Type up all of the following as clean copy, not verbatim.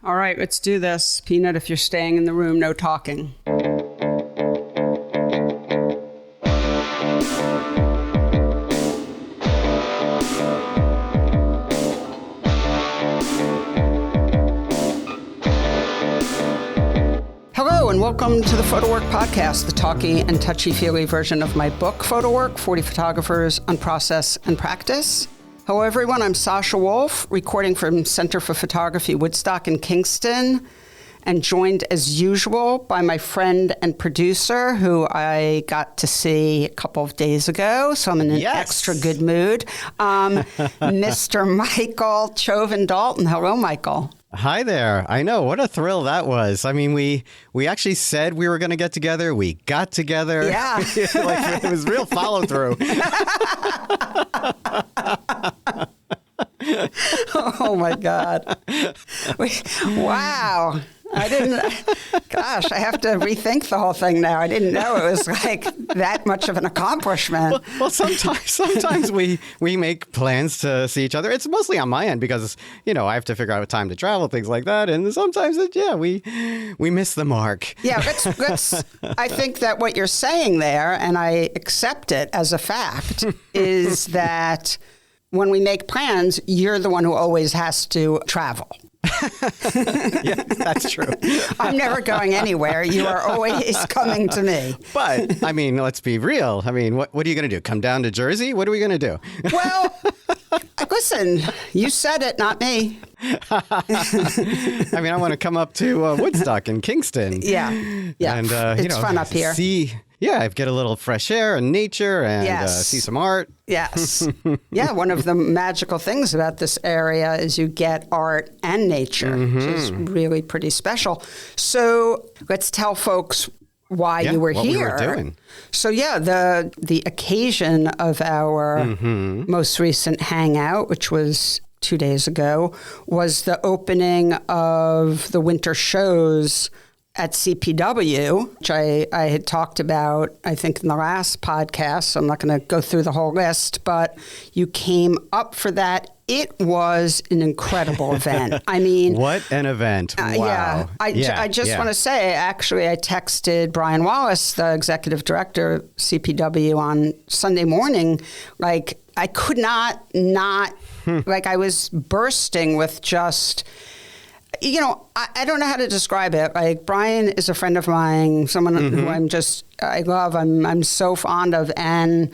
All right, let's do this. Peanut, if you're staying in the room, no talking. Hello, and welcome to the PhotoWork podcast, the talky and touchy-feely version of my book, PhotoWork, 40 Photographers on Process and Practice. Hello, everyone. I'm Sasha Wolf, recording from Center for Photography, Woodstock in Kingston, and joined as usual by my friend and producer, who I got to see a couple of days ago, so I'm in an extra good mood, Mr. Michael Chovan-Dalton. Hello, Michael. Hi there. I know. What a thrill that was. I mean, we actually said we were going to get together. We got together. Yeah. Like, it was real follow through. Oh, my God. Wow. I have to rethink the whole thing now. I didn't know it was like that much of an accomplishment. Well, sometimes we make plans to see each other. It's mostly on my end because, I have to figure out a time to travel, things like that. And sometimes, we miss the mark. Yeah, let's. I think that what you're saying there, and I accept it as a fact, is that when we make plans, you're the one who always has to travel. Yeah, that's true. I'm never going anywhere. You are always coming to me. But, let's be real. What are you going to do? Come down to Jersey? What are we going to do? Well, listen, you said it, not me. I want to come up to Woodstock in Kingston. Yeah. And, it's fun up here. I get a little fresh air and nature and see some art. Yes. Yeah, one of the magical things about this area is you get art and nature, which is really pretty special. So let's tell folks why you were what here. We were doing. So the occasion of our most recent hangout, which was 2 days ago, was the opening of the winter shows at CPW, which I had talked about, I think, in the last podcast. So I'm not going to go through the whole list, but you came up for that. It was an incredible event. What an event. Wow. I just want to say, actually, I texted Brian Wallace, the executive director of CPW, on Sunday morning. Like, I could not, like, I was bursting with just... I don't know how to describe it. Like, Brian is a friend of mine, someone who I love, I'm so fond of. And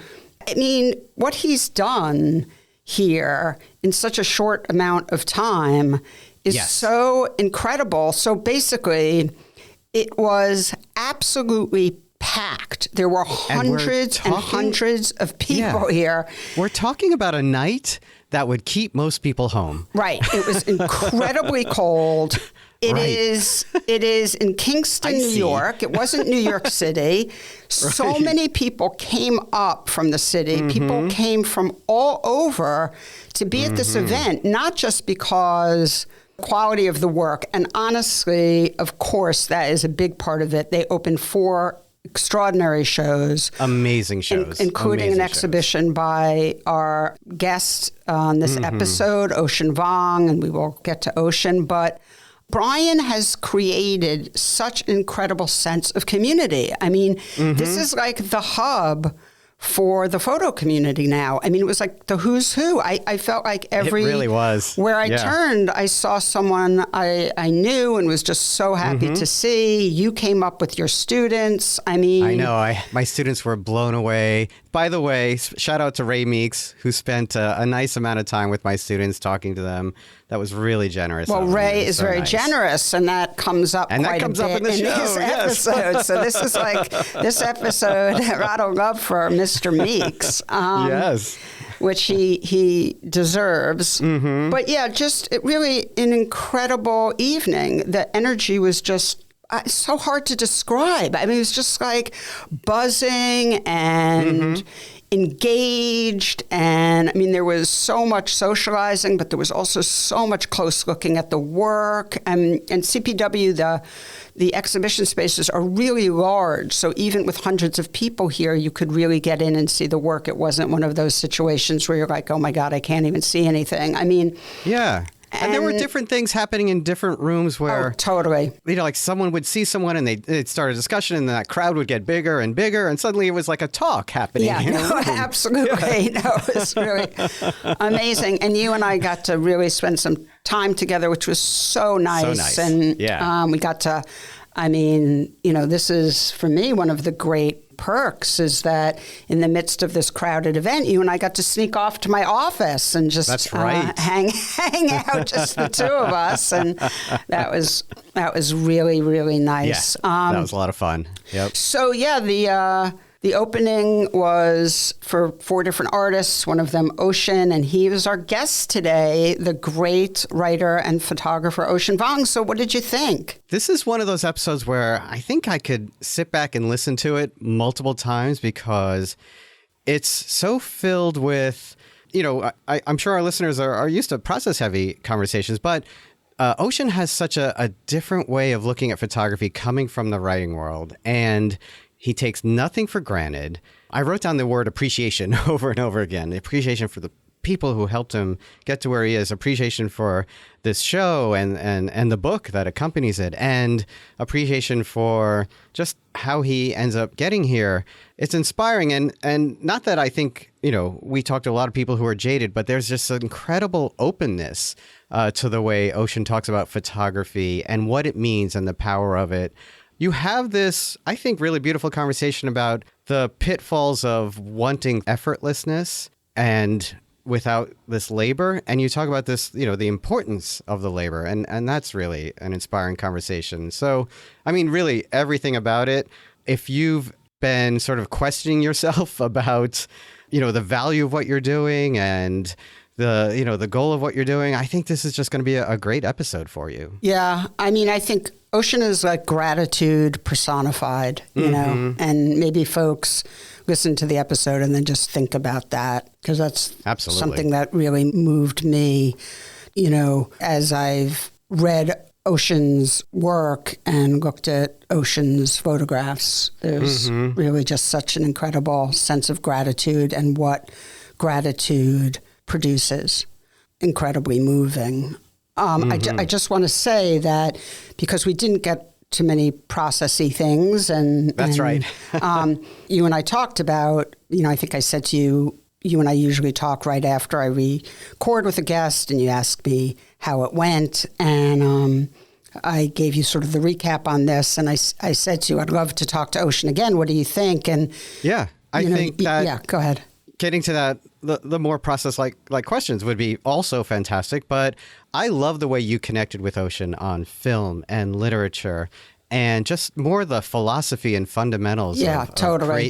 what he's done here in such a short amount of time is so incredible. So basically, it was absolutely packed. There were hundreds and hundreds of people here. We're talking about a night that would keep most people home. Right. It was incredibly cold. It is in Kingston, New York. It wasn't New York City. So many people came up from the city. People came from all over to be at this event, not just because quality of the work. And honestly, of course, that is a big part of it. They opened 4 extraordinary shows. Amazing shows. Including an exhibition by our guest on this episode, Ocean Vuong, and we will get to Ocean. But Brian has created such an incredible sense of community. This is like the hub for the photo community now. It was like the who's who. I felt like it really was. Where I turned, I saw someone I knew and was just so happy to see. You came up with your students. I know. My students were blown away. By the way, shout out to Ray Meeks, who spent a nice amount of time with my students talking to them. That was really generous. Well, Ray is very generous, and that comes up quite a bit in this episode. So this is like this episode, a lot of love for Mr. Meeks. Which he deserves. But just really an incredible evening. The energy was just so hard to describe. It was just like buzzing and engaged. And there was so much socializing, but there was also so much close looking at the work. And CPW, the exhibition spaces are really large. So even with hundreds of people here, you could really get in and see the work. It wasn't one of those situations where you're like, oh my God, I can't even see anything. And there were different things happening in different rooms where... Oh, totally. Like someone would see someone and they'd start a discussion and that crowd would get bigger and bigger and suddenly it was like a talk happening. Yeah, absolutely. Yeah. No, it was really amazing. And you and I got to really spend some time together, which was so nice. So nice. And we got to, this is, for me, one of the great perks is that in the midst of this crowded event, you and I got to sneak off to my office and just hang out, just the two of us, and that was really, really nice. Yeah, that was a lot of fun. Yep. So the opening was for 4 different artists, one of them Ocean, and he was our guest today, the great writer and photographer Ocean Vuong. So what did you think? This is one of those episodes where I think I could sit back and listen to it multiple times because it's so filled with, I'm sure our listeners are used to process-heavy conversations, but Ocean has such a different way of looking at photography coming from the writing world, and he takes nothing for granted. I wrote down the word appreciation over and over again. Appreciation for the people who helped him get to where he is. Appreciation for this show and the book that accompanies it. And appreciation for just how he ends up getting here. It's inspiring. And not that I think, we talked to a lot of people who are jaded, but there's just an incredible openness to the way Ocean talks about photography and what it means and the power of it. You have this, I think, really beautiful conversation about the pitfalls of wanting effortlessness and without this labor. And you talk about this, the importance of the labor. And that's really an inspiring conversation. So, really everything about it, if you've been sort of questioning yourself about, the value of what you're doing and the goal of what you're doing, I think this is just going to be a great episode for you. Yeah. I think Ocean is like gratitude personified, know, and maybe folks listen to the episode and then just think about that because that's something that really moved me, as I've read Ocean's work and looked at Ocean's photographs. There's really just such an incredible sense of gratitude and what gratitude produces. Incredibly moving. I just want to say that because we didn't get too many processy things, that's right. You and I talked about, I think I said to you, you and I usually talk right after I record with a guest, and you ask me how it went, and I gave you sort of the recap on this, and I said to you, I'd love to talk to Ocean again. What do you think? And I think that. Yeah, go ahead. Getting to that, the more process-like questions would be also fantastic. But I love the way you connected with Ocean on film and literature and just more the philosophy and fundamentals of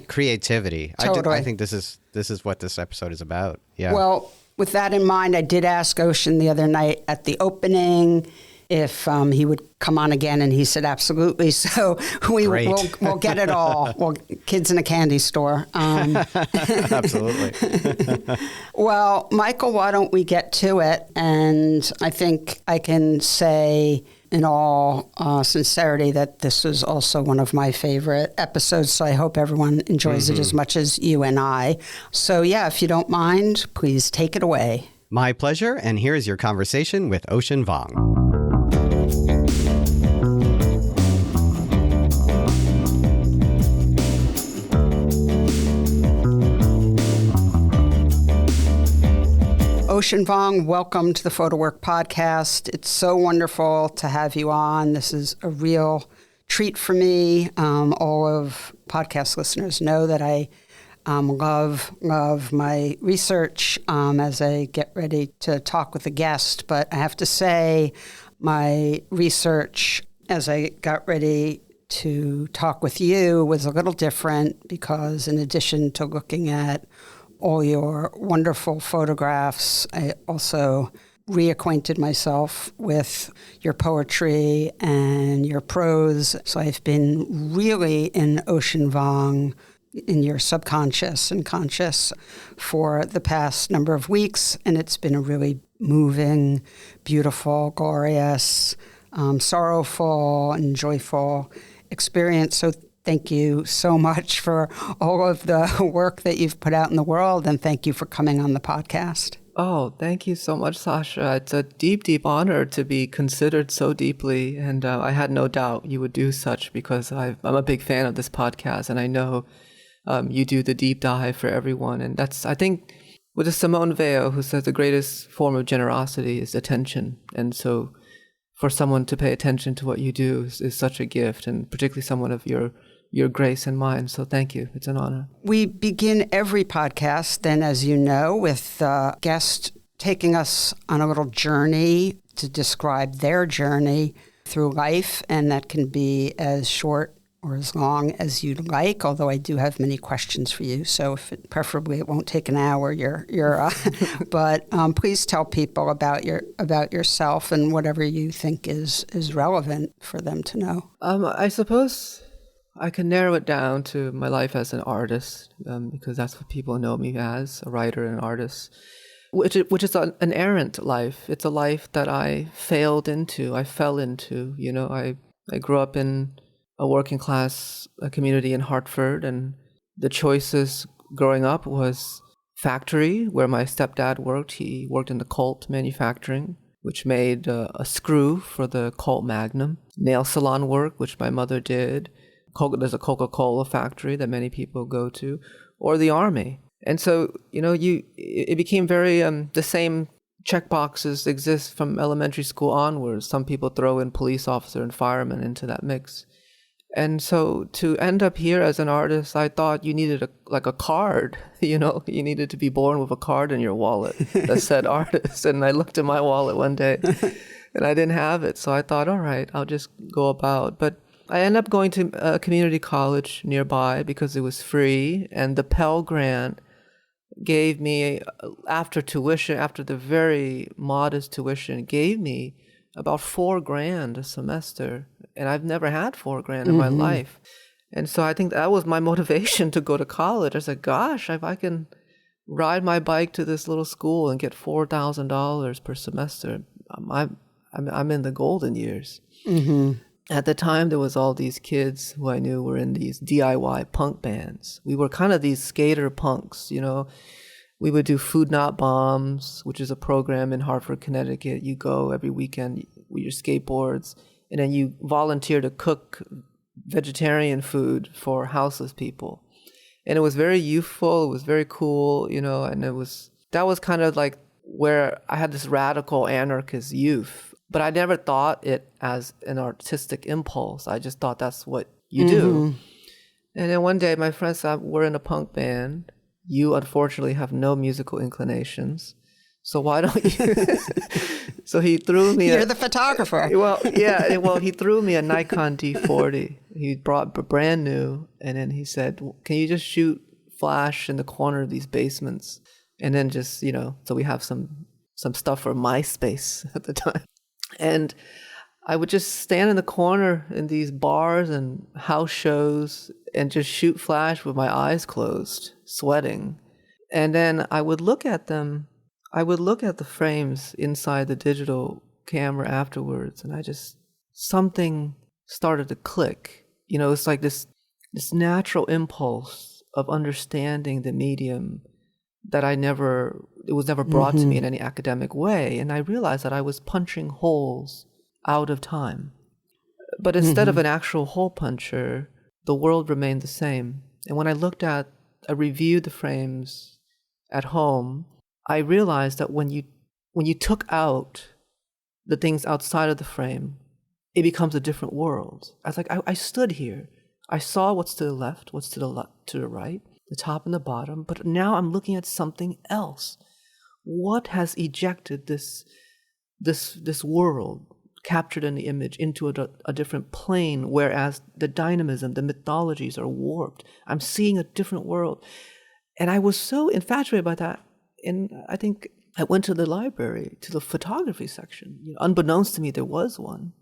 creativity. Totally. I think this is what this episode is about. Yeah. Well, with that in mind, I did ask Ocean the other night at the opening if he would come on again, and he said absolutely. So we'll get it all. Well, kids in a candy store. Absolutely. Well, Michael, why don't we get to it? And I think I can say in all sincerity that this was also one of my favorite episodes. So I hope everyone enjoys it as much as you and I. So if you don't mind, please take it away. My pleasure. And here is your conversation with Ocean Vuong. Ocean Vuong, welcome to the PhotoWork podcast. It's so wonderful to have you on. This is a real treat for me. All of podcast listeners know that I love my research as I get ready to talk with a guest. But I have to say, my research as I got ready to talk with you was a little different because in addition to looking at all your wonderful photographs, I also reacquainted myself with your poetry and your prose. So I've been really in Ocean Vuong, in your subconscious and conscious for the past number of weeks. And it's been a really moving, beautiful, glorious, sorrowful, and joyful experience. So thank you so much for all of the work that you've put out in the world, and thank you for coming on the podcast. Oh, thank you so much, Sasha. It's a deep, deep honor to be considered so deeply. And I had no doubt you would do such because I'm a big fan of this podcast. And I know you do the deep dive for everyone. And that's, I think, with Simone Weil, who says the greatest form of generosity is attention. And so for someone to pay attention to what you do is such a gift, and particularly someone of your grace and mine. So thank you. It's an honor. We begin every podcast, then, as you know, with guests taking us on a little journey to describe their journey through life, and that can be as short or as long as you'd like, although I do have many questions for you. So preferably it won't take an hour. But please tell people about yourself and whatever you think is relevant for them to know. I suppose I can narrow it down to my life as an artist, because that's what people know me as, a writer and artist, which is an errant life. It's a life that I fell into. I grew up in a working class community in Hartford, and the choices growing up was factory, where my stepdad worked. He worked in the Colt manufacturing, which made a screw for the Colt Magnum. Nail salon work, which my mother did. There's a Coca-Cola factory that many people go to, or the army. And so, it became very, the same checkboxes exist from elementary school onwards. Some people throw in police officer and fireman into that mix. And so to end up here as an artist, I thought you needed a card, you needed to be born with a card in your wallet that said artist. And I looked in my wallet one day and I didn't have it. So I thought, all right, I'll just go about. But I ended up going to a community college nearby because it was free. And the Pell Grant gave me, after the very modest tuition, gave me about $4,000 a semester. And I've never had $4,000 in my life. And so I think that was my motivation to go to college. I said, gosh, if I can ride my bike to this little school and get $4,000 per semester, I'm in the golden years. Mm-hmm. At the time, there was all these kids who I knew were in these DIY punk bands. We were kind of these skater punks, We would do Food Not Bombs, which is a program in Hartford, Connecticut. You go every weekend with your skateboards, and then you volunteer to cook vegetarian food for houseless people. And it was very youthful. It was very cool, and that was kind of like where I had this radical anarchist youth. But I never thought it as an artistic impulse. I just thought that's what you do. And then one day my friend said, we're in a punk band. You unfortunately have no musical inclinations. So why don't you? So he threw me. You're the photographer. Well, yeah. Well, he threw me a Nikon D40. He brought brand new, and then he said, "Can you just shoot flash in the corner of these basements, and then just so we have some stuff for MySpace at the time." And I would just stand in the corner in these bars and house shows and just shoot flash with my eyes closed, sweating. And then I would look at them. I would look at the frames inside the digital camera afterwards, and something started to click. It's like this natural impulse of understanding the medium that it was never brought to me in any academic way. And I realized that I was punching holes out of time. But instead of an actual hole puncher, the world remained the same. And when I reviewed the frames at home, I realized that when you took out the things outside of the frame, it becomes a different world. I was like, I stood here. I saw what's to the left, what's to the right, the top and the bottom, but now I'm looking at something else. What has ejected this world captured in the image into a different plane, whereas the dynamism, the mythologies are warped? I'm seeing a different world. And I was so infatuated by that. And I think I went to the library, to the photography section. Unbeknownst to me, there was one.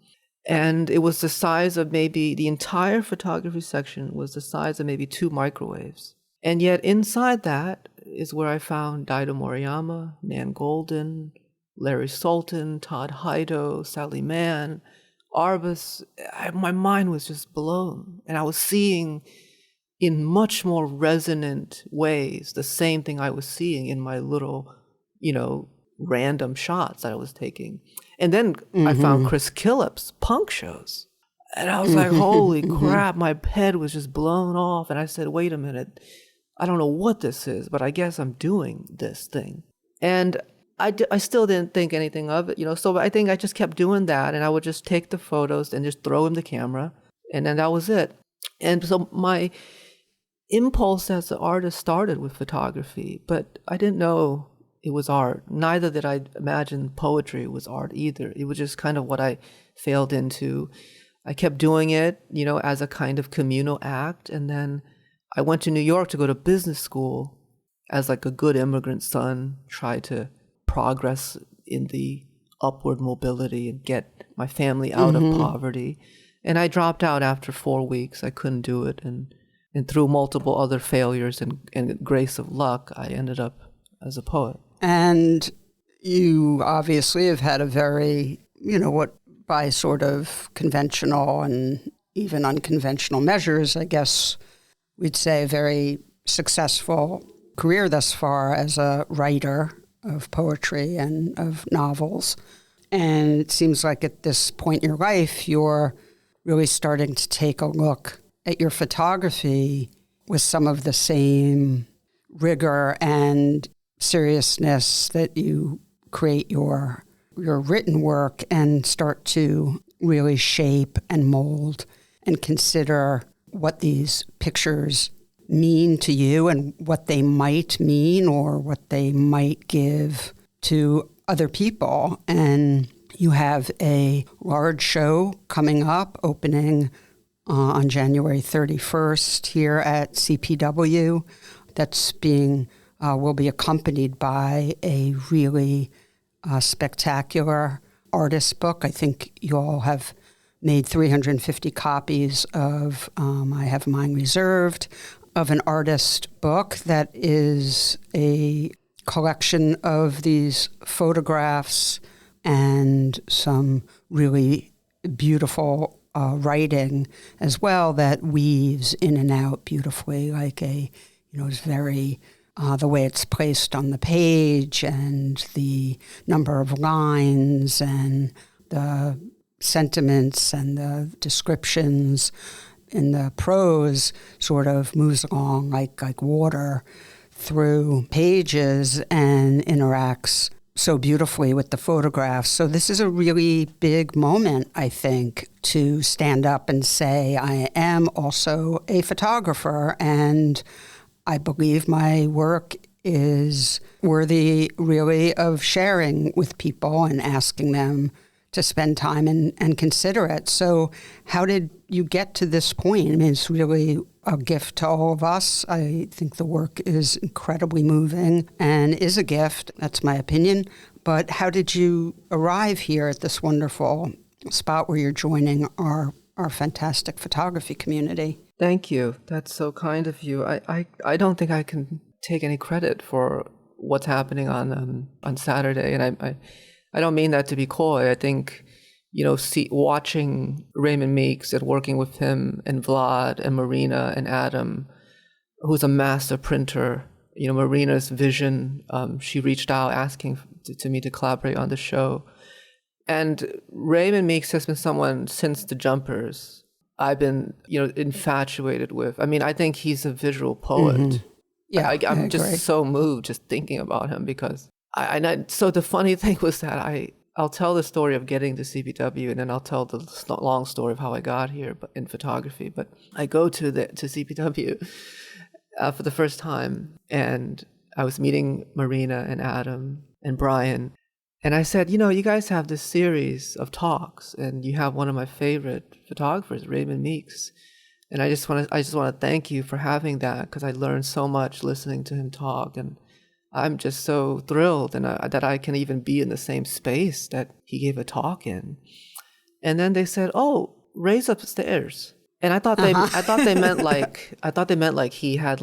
And it was the size of maybe, the entire photography section was the size of maybe 2 microwaves. And yet inside that is where I found Dido Moriyama, Nan Goldin, Larry Sultan, Todd Hido, Sally Mann, Arbus. My mind was just blown. And I was seeing in much more resonant ways the same thing I was seeing in my little random shots that I was taking. And then I found Chris Killip's punk shows. And I was like, holy crap, my head was just blown off. And I said, wait a minute, I don't know what this is, but I guess I'm doing this thing. And I still didn't think anything of it, so I think I just kept doing that. And I would just take the photos and just throw him the camera. And then that was it. And so my impulse as an artist started with photography, but I didn't know it was art. Neither did I imagine poetry was art either. It was just kind of what I failed into. I kept doing it, as a kind of communal act. And then I went to New York to go to business school as like a good immigrant son, try to progress in the upward mobility and get my family out of poverty. And I dropped out after 4 weeks. I couldn't do it. And through multiple other failures and grace of luck, I ended up as a poet. And you obviously have had a very, by sort of conventional and even unconventional measures, I guess we'd say, a very successful career thus far as a writer of poetry and of novels. And it seems like at this point in your life, you're really starting to take a look at your photography with some of the same rigor and seriousness that you create your written work, and start to really shape and mold and consider what these pictures mean to you and what they might mean or what they might give to other people. And you have a large show coming up, opening on January 31st here at CPW. That's will be accompanied by a really spectacular artist book. I think you all have made 350 copies of, I have mine reserved, of an artist book that is a collection of these photographs and some really beautiful writing as well that weaves in and out beautifully, like it's very, the way it's placed on the page and the number of lines and the sentiments and the descriptions in the prose sort of moves along like water through pages and interacts so beautifully with the photographs. So this is a really big moment, I think, to stand up and say, I am also a photographer, and I believe my work is worthy really of sharing with people and asking them to spend time and consider it. So how did you get to this point? I mean, it's really a gift to all of us. I think the work is incredibly moving and is a gift. That's my opinion. But how did you arrive here at this wonderful spot where you're joining our fantastic photography community? Thank you. That's so kind of you. I don't think I can take any credit for what's happening on Saturday. And I don't mean that to be coy. I think, watching Raymond Meeks and working with him and Vlad and Marina and Adam, who's a master printer, Marina's vision, she reached out asking to me to collaborate on the show. And Raymond Meeks has been someone since the Jumpers I've been, infatuated with. I mean, I think he's a visual poet. Mm-hmm. Yeah, I'm just so moved just thinking about him because so the funny thing was that I'll tell the story of getting to CPW, and then I'll tell the long story of how I got here in photography. But I go to CPW for the first time, and I was meeting Marina and Adam and Brian. And I said, you guys have this series of talks, and you have one of my favorite photographers, Raymond Meeks. And I just want to thank you for having that, because I learned so much listening to him talk, and I'm just so thrilled that I can even be in the same space that he gave a talk in. And then they said, "Oh, Ray's upstairs." And I thought they meant like he had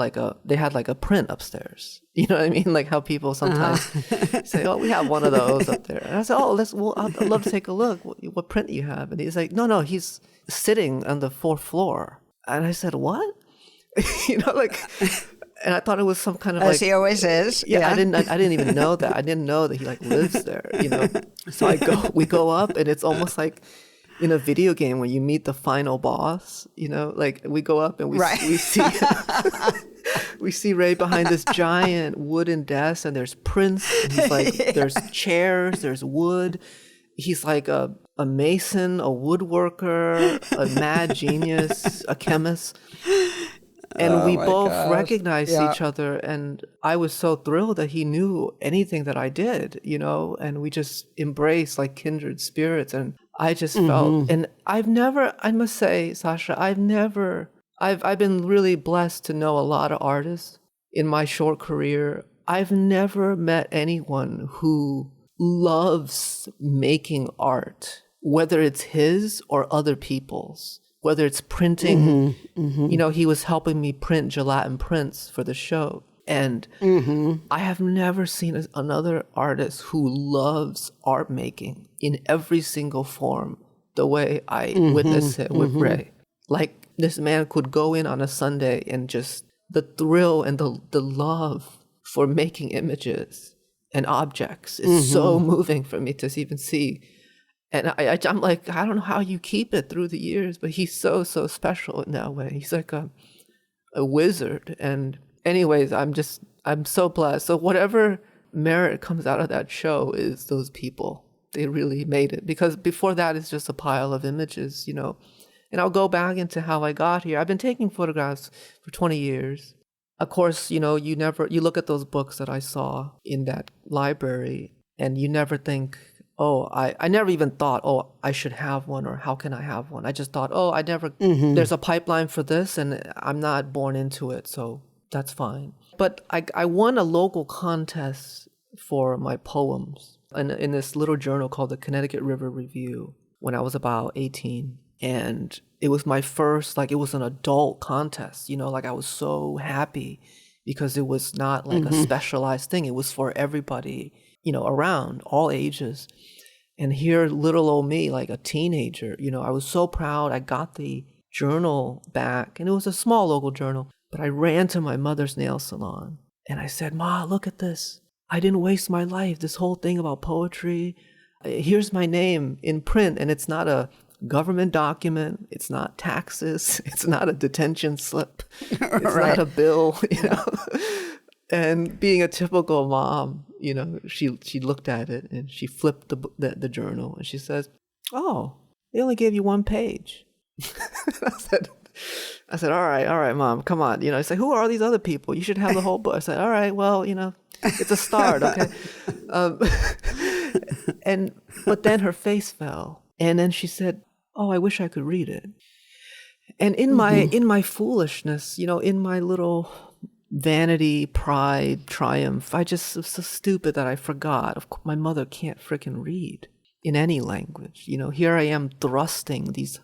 they had a print upstairs. You know what I mean? Like how people sometimes say, "Oh, we have one of those up there." And I said, "Oh, I'd love to take a look. What print do you have?" And he's like, "No, he's sitting on the 4th floor." And I said, "What?" And I thought it was some kind of as he always is. Yeah, I didn't even know that. I didn't know that he like lives there, you know. So we go up, and it's almost like in a video game when you meet the final boss, you know, like we go up and we see we see Ray behind this giant wooden desk, and there's prints, and he's like there's chairs, there's wood. He's like a mason, a woodworker, a mad genius, a chemist. And we both recognized each other, and I was so thrilled that he knew anything that I did, you know, and we just embraced like kindred spirits. And I just felt, and I must say, Sasha, I've been really blessed to know a lot of artists in my short career. I've never met anyone who loves making art, whether it's his or other people's. Whether it's printing, you know, he was helping me print gelatin prints for the show. And I have never seen another artist who loves art making in every single form the way I witnessed it with Ray. Like, this man could go in on a Sunday and just the thrill and the love for making images and objects is so moving for me to even see. And I'm like, I don't know how you keep it through the years, but he's so special in that way. He's like a wizard. And anyways, I'm so blessed. So whatever merit comes out of that show is those people. They really made it. Because before that, it's just a pile of images, you know. And I'll go back into how I got here. I've been taking photographs for 20 years. Of course, you know, you look at those books that I saw in that library, and you never think, oh, I never even thought, oh, I should have one, or how can I have one? I just thought, oh, there's a pipeline for this, and I'm not born into it, so that's fine. But I won a local contest for my poems in this little journal called the Connecticut River Review when I was about 18. And it was my first, like, it was an adult contest, you know, like I was so happy because it was not like a specialized thing. It was for everybody, you know, around all ages. And here, little old me, like a teenager, you know, I was so proud. I got the journal back, and it was a small local journal, but I ran to my mother's nail salon and I said, Ma, look at this. I didn't waste my life. This whole thing about poetry. Here's my name in print, and it's not a government document. It's not taxes. It's not a detention slip. It's not a bill, you know. And being a typical mom, you know, she looked at it and she flipped the journal and she says, "Oh, they only gave you one page." I said, all right, Mom, come on. You know, I said, who are all these other people? You should have the whole book. I said, all right, well, you know, it's a start, okay. But then her face fell, and then she said, "Oh, I wish I could read it." And in my foolishness, you know, in my little vanity, pride, triumph, I just was so stupid that I forgot. Of course, my mother can't frickin' read in any language. You know, here I am thrusting these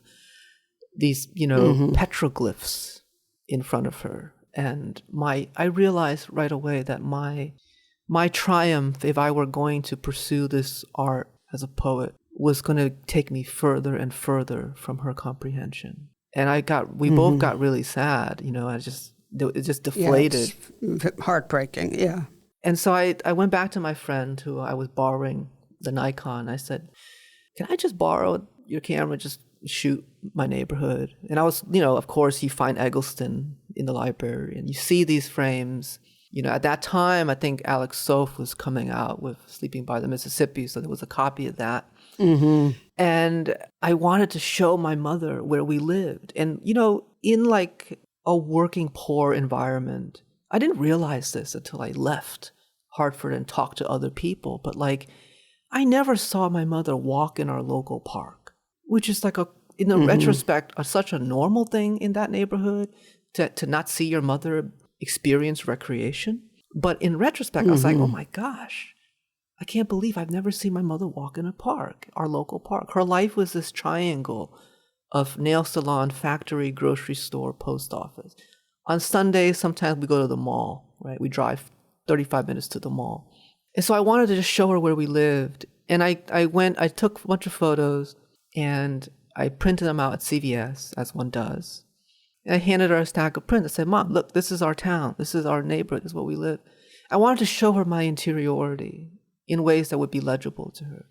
you know, petroglyphs in front of her, and I realized right away that my triumph, if I were going to pursue this art as a poet, was going to take me further and further from her comprehension. And we both got really sad, you know. It just deflated. Yeah, it's heartbreaking, yeah. And so I went back to my friend who I was borrowing the Nikon. I said, "Can I just borrow your camera, just shoot my neighborhood?" And I was, you know, of course, you find Eggleston in the library and you see these frames. You know, at that time, I think Alex Sof was coming out with Sleeping by the Mississippi, so there was a copy of that. And I wanted to show my mother where we lived. And, you know, in like a working poor environment, I didn't realize this until I left Hartford and talked to other people. But like, I never saw my mother walk in our local park, which is like in a retrospect, such a normal thing in that neighborhood to not see your mother experience recreation. But in retrospect, I was like, oh my gosh, I can't believe I've never seen my mother walk in a park, our local park. Her life was this triangle of nail salon, factory, grocery store, post office. On Sundays, sometimes we go to the mall, right? We drive 35 minutes to the mall. And so I wanted to just show her where we lived. And I took a bunch of photos and I printed them out at CVS, as one does. And I handed her a stack of prints. I said, Mom, look, this is our town. This is our neighborhood. This is where we live. I wanted to show her my interiority in ways that would be legible to her.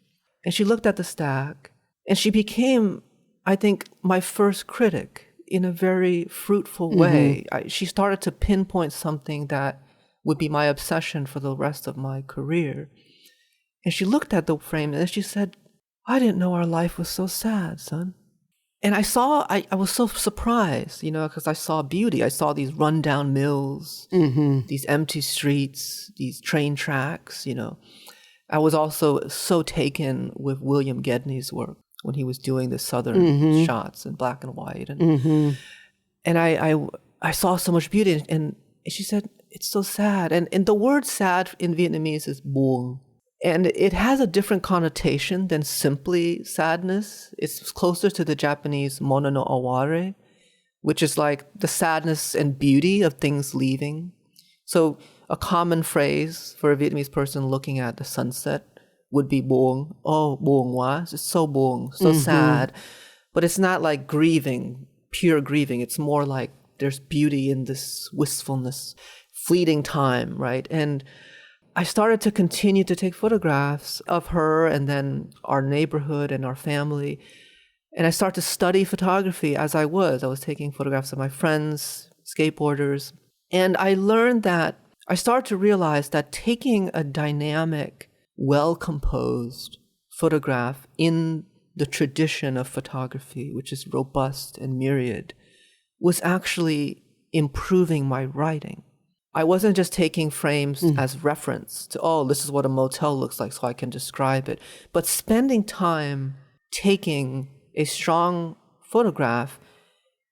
And she looked at the stack, and she became, I think, my first critic in a very fruitful way. She started to pinpoint something that would be my obsession for the rest of my career. And she looked at the frame, and she said, I didn't know our life was so sad, son. And I was so surprised, because I saw beauty. I saw these rundown mills, these empty streets, these train tracks, I was also so taken with William Gedney's work when he was doing the southern shots in black and white. And I saw so much beauty. And she said, it's so sad. And the word sad in Vietnamese is buông. And it has a different connotation than simply sadness. It's closer to the Japanese mono no aware, which is like the sadness and beauty of things leaving. So a common phrase for a Vietnamese person looking at the sunset would be buông. Oh, buông quá. It's so buông, so sad. But it's not like grieving, pure grieving. It's more like there's beauty in this wistfulness, fleeting time, right? And I started to continue to take photographs of her and then our neighborhood and our family. And I started to study photography as I was. I was taking photographs of my friends, skateboarders. And I learned that, I started to realize that taking a dynamic, well-composed photograph in the tradition of photography, which is robust and myriad, was actually improving my writing. I wasn't just taking frames as reference to, oh, this is what a motel looks like so I can describe it, but spending time taking a strong photograph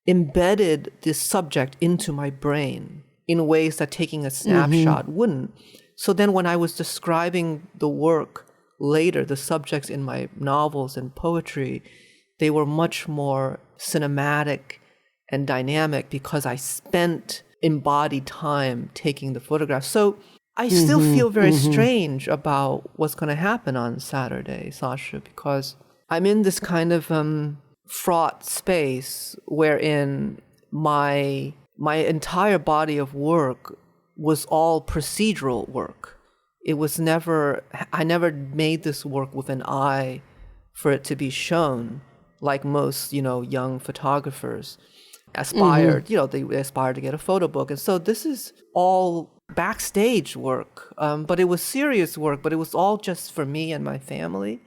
embedded this subject into my brain in ways that taking a snapshot wouldn't. So then when I was describing the work later, the subjects in my novels and poetry, they were much more cinematic and dynamic because I spent embodied time taking the photograph. So I still feel very strange about what's going to happen on Saturday, Sasha, because I'm in this kind of fraught space wherein my entire body of work was all procedural work. It was I never made this work with an eye for it to be shown, like most, young photographers aspired, they aspired to get a photo book. And so this is all backstage work, but it was serious work, but it was all just for me and my family.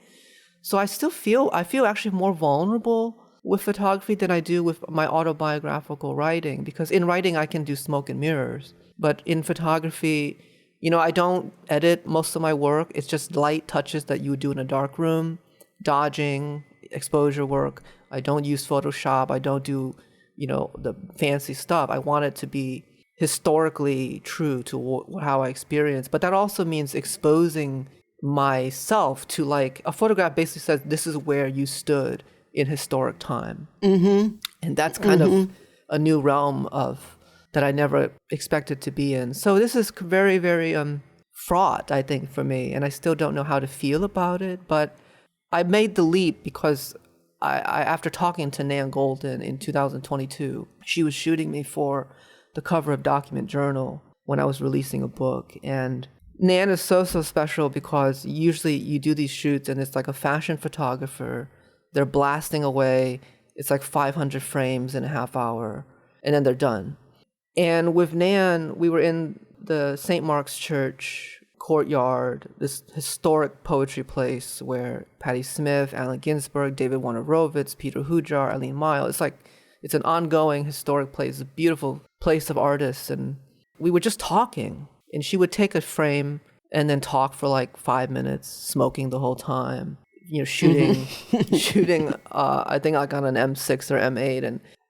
So I feel actually more vulnerable with photography than I do with my autobiographical writing, because in writing I can do smoke and mirrors. But in photography, I don't edit most of my work. It's just light touches that you would do in a dark room, dodging, exposure work. I don't use Photoshop. I don't do the fancy stuff. I want it to be historically true to how I experience. But that also means exposing myself to, like, a photograph basically says, this is where you stood in historic time. And that's kind of a new realm that I never expected to be in. So this is very, very fraught, I think, for me. And I still don't know how to feel about it. But I made the leap because I after talking to Nan Golden in 2022, she was shooting me for the cover of Document Journal when I was releasing a book. And Nan is so special because usually you do these shoots and it's like a fashion photographer. They're blasting away. It's like 500 frames in a half hour, and then they're done. And with Nan, we were in the St. Mark's Church courtyard, this historic poetry place where Patti Smith, Allen Ginsberg, David Warner Rovitz, Peter Hujar, Eileen Mile, it's an ongoing historic place, a beautiful place of artists. And we were just talking, and she would take a frame and then talk for like 5 minutes, smoking the whole time, shooting, I think like on an M6 or M8.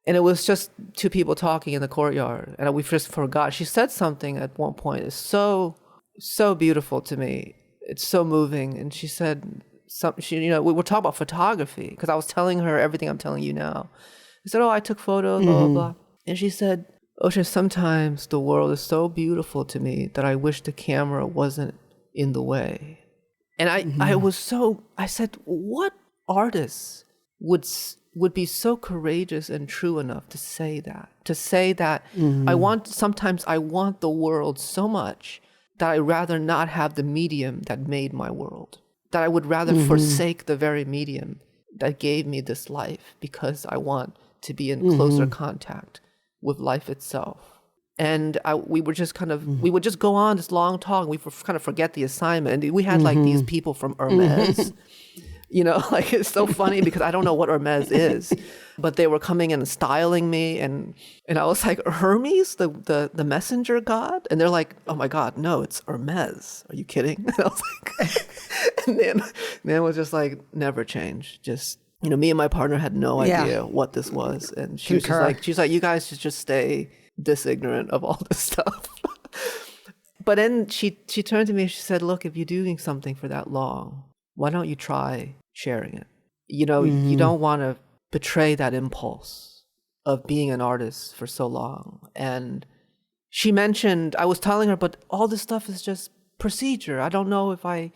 And it was just two people talking in the courtyard. And we just forgot. She said something at one point. It's so beautiful to me. It's so moving. And she said, we were talking about photography because I was telling her everything I'm telling you now. I said, I took photos, blah, blah, blah. And she said, Ocean, sometimes the world is so beautiful to me that I wish the camera wasn't in the way. And I said, what artists would would be so courageous and true enough to say that. Sometimes I want the world so much that I'd rather not have the medium that made my world. That I would rather forsake the very medium that gave me this life because I want to be in closer contact with life itself. And we would just go on this long talk. And we kind of forget the assignment. And we had like these people from Hermes. Like it's so funny because I don't know what Hermes is, but they were coming in and styling me, and I was like, Hermes, the messenger god? And they're like, oh my God, no, it's Hermes. Are you kidding? And I was like, and then was just like, never change. Just, me and my partner had no idea what this was. And she was just like, you guys should just stay this ignorant of all this stuff. But then she turned to me and she said, look, if you're doing something for that long, why don't you try sharing it? You don't want to betray that impulse of being an artist for so long. And she mentioned, I was telling her, but all this stuff is just procedure. I don't know if I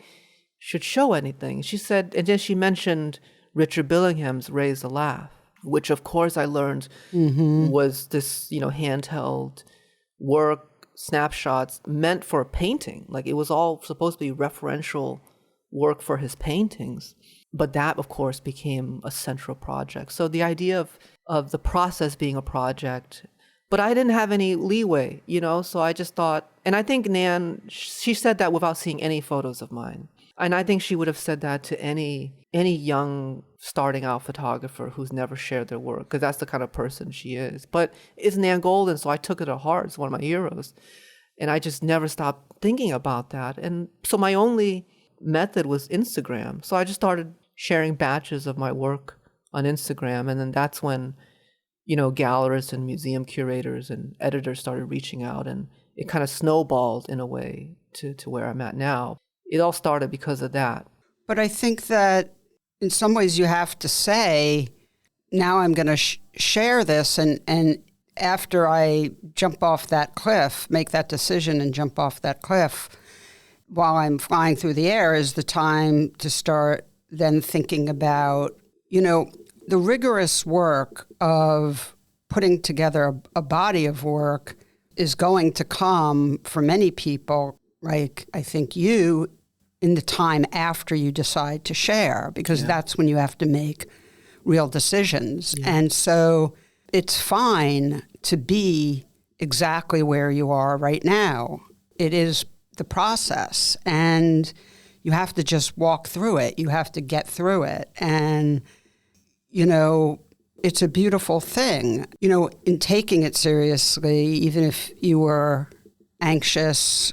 should show anything. She said, and then she mentioned Richard Billingham's Raise a Laugh, which of course I learned was this, handheld work, snapshots meant for a painting. Like it was all supposed to be referential work for his paintings, but that of course became a central project. So the idea of the process being a project, but I didn't have any leeway, so I just thought, and I think Nan, she said that without seeing any photos of mine. And I think she would have said that to any young starting out photographer who's never shared their work, because that's the kind of person she is. But it's Nan Goldin, so I took it to heart. It's one of my heroes. And I just never stopped thinking about that. And so my only method was Instagram. So I just started sharing batches of my work on Instagram. And then that's when, gallerists and museum curators and editors started reaching out, and it kind of snowballed in a way to where I'm at now. It all started because of that. But I think that in some ways you have to say, now I'm going to share this, and after I jump off that cliff, make that decision and jump off that cliff, while I'm flying through the air is the time to start then thinking about, the rigorous work of putting together a body of work is going to come for many people, like I think you, in the time after you decide to share, because that's when you have to make real decisions. Yeah. And so it's fine to be exactly where you are right now. It is the process, and you have to just walk through it. You have to get through it. And, it's a beautiful thing, in taking it seriously, even if you were anxious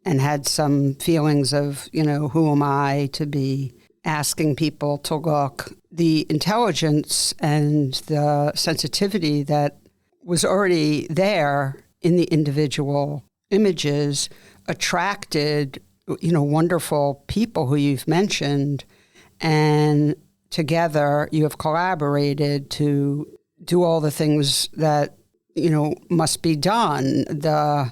and had some feelings of, who am I to be asking people to look. The intelligence and the sensitivity that was already there in the individual images attracted, wonderful people who you've mentioned, and together you have collaborated to do all the things that, must be done. The